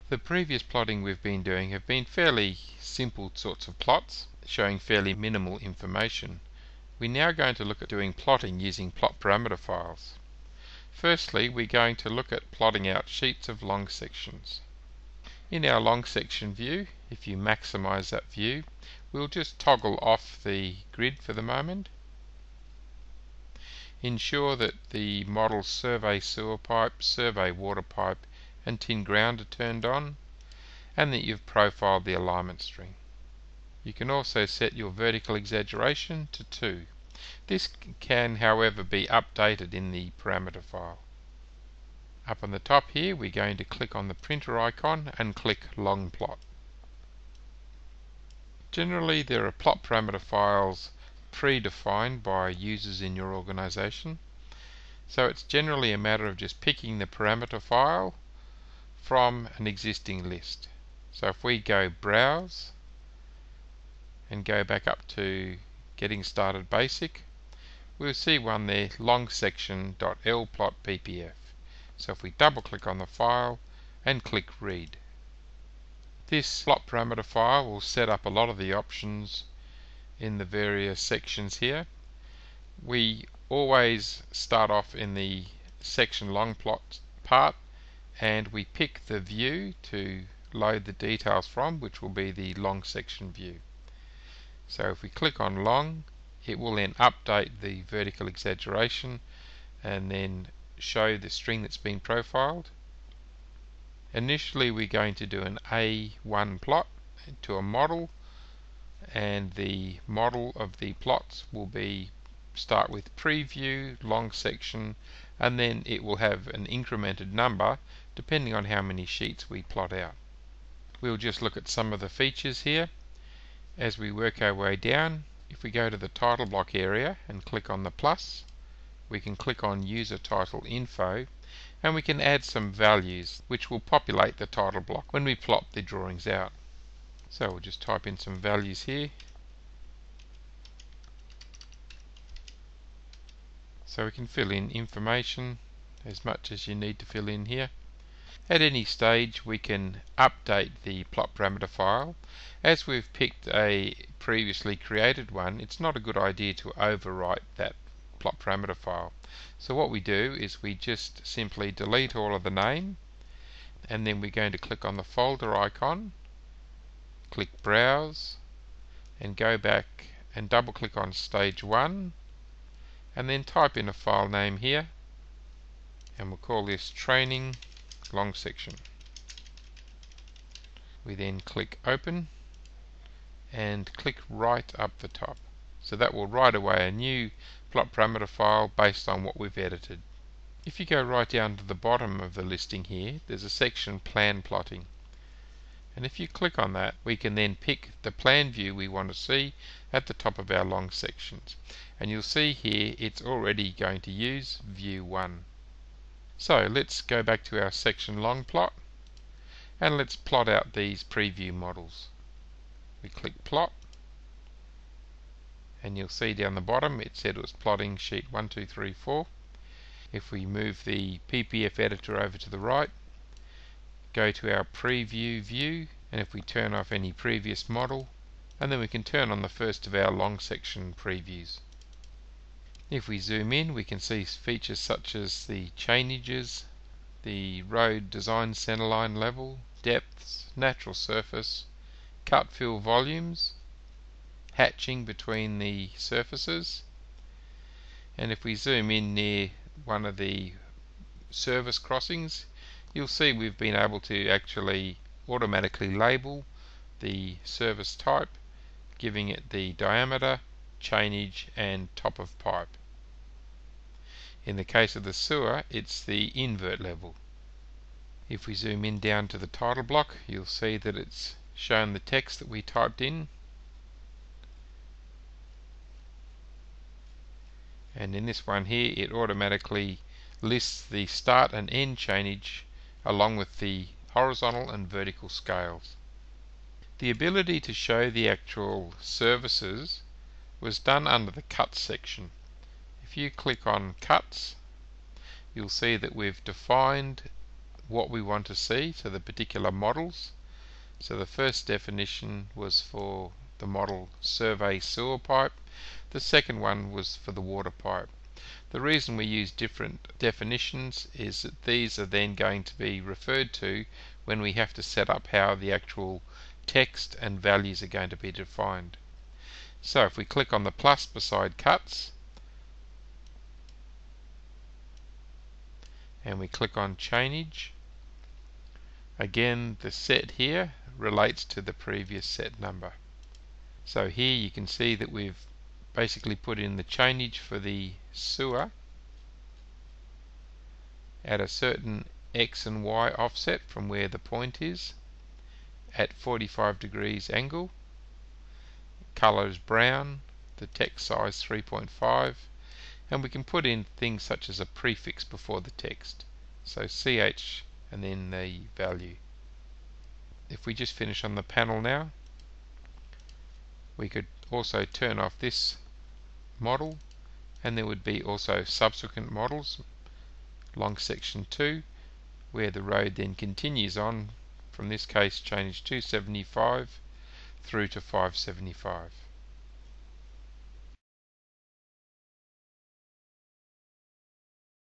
The previous plotting we've been doing have been fairly simple sorts of plots, showing fairly minimal information. We're now going to look at doing plotting using plot parameter files. Firstly, we're going to look at plotting out sheets of long sections. In our long section view, if you maximize that view, we'll just toggle off the grid for the moment. Ensure that the model survey sewer pipe, survey water pipe and tin ground are turned on, and that you've profiled the alignment string. You can also set your vertical exaggeration to 2. This can, however, be updated in the parameter file. Up on the top here, we're going to click on the printer icon and click Long Plot. Generally, there are plot parameter files predefined by users in your organization, so it's generally a matter of just picking the parameter file from an existing list. So if we go Browse and go back up to Getting Started Basic, we'll see one there, longsection.lplot.ppf. So if we double click on the file and click Read, this plot parameter file will set up a lot of the options in the various sections here. We always start off in the section long plot part, and we pick the view to load the details from, which will be the long section view. So if we click on long, it will then update the vertical exaggeration and then show the string that's been profiled. Initially we're going to do an A1 plot to a model, and the model of the plots will be start with preview, long section, and then it will have an incremented number depending on how many sheets we plot out. We'll just look at some of the features here as we work our way down. If we go to the title block area and click on the plus, we can click on user title info, and we can add some values which will populate the title block when we plot the drawings out. So we'll just type in some values here. So we can fill in information as much as you need to fill in here. At any stage we can update the plot parameter file. As we've picked a previously created one, it's not a good idea to overwrite that plot parameter file. So what we do is we just simply delete all of the name, and then we're going to click on the folder icon, click Browse, and go back and double click on stage 1, and then type in a file name here, and we'll call this training long section. We then click Open and click right up the top. So that will write away a new plot parameter file based on what we've edited. If you go right down to the bottom of the listing here, there's a section Plan Plotting. And if you click on that, we can then pick the plan view we want to see at the top of our long sections. And you'll see here it's already going to use View 1. So let's go back to our section long plot, and let's plot out these preview models. We click Plot, and you'll see down the bottom it said it was plotting sheet 1, 2, 3, 4. If we move the PPF editor over to the right, go to our preview view, and if we turn off any previous model, and then we can turn on the first of our long section previews. If we zoom in, we can see features such as the chainages, the road design centerline level, depths, natural surface, cut fill volumes, hatching between the surfaces, and if we zoom in near one of the service crossings, you'll see we've been able to actually automatically label the service type, giving it the diameter, chainage and top of pipe. In the case of the sewer, it's the invert level. If we zoom in down to the title block, you'll see that it's shown the text that we typed in, and in this one here it automatically lists the start and end chainage along with the horizontal and vertical scales. The ability to show the actual services was done under the Cuts section. If you click on Cuts, you'll see that we've defined what we want to see, so the particular models. So the first definition was for the model survey sewer pipe. The second one was for the water pipe. The reason we use different definitions is that these are then going to be referred to when we have to set up how the actual text and values are going to be defined. So if we click on the plus beside cuts and we click on chainage, again the set here relates to the previous set number. So here you can see that we've basically put in the chainage for the sewer at a certain X and Y offset from where the point is at 45 degrees angle. Color is brown, the text size 3.5, and we can put in things such as a prefix before the text, so CH and then the value. If we just finish on the panel now, we could also turn off this model, and there would be also subsequent models, long section 2, where the road then continues on from this case chainage 275 through to 575.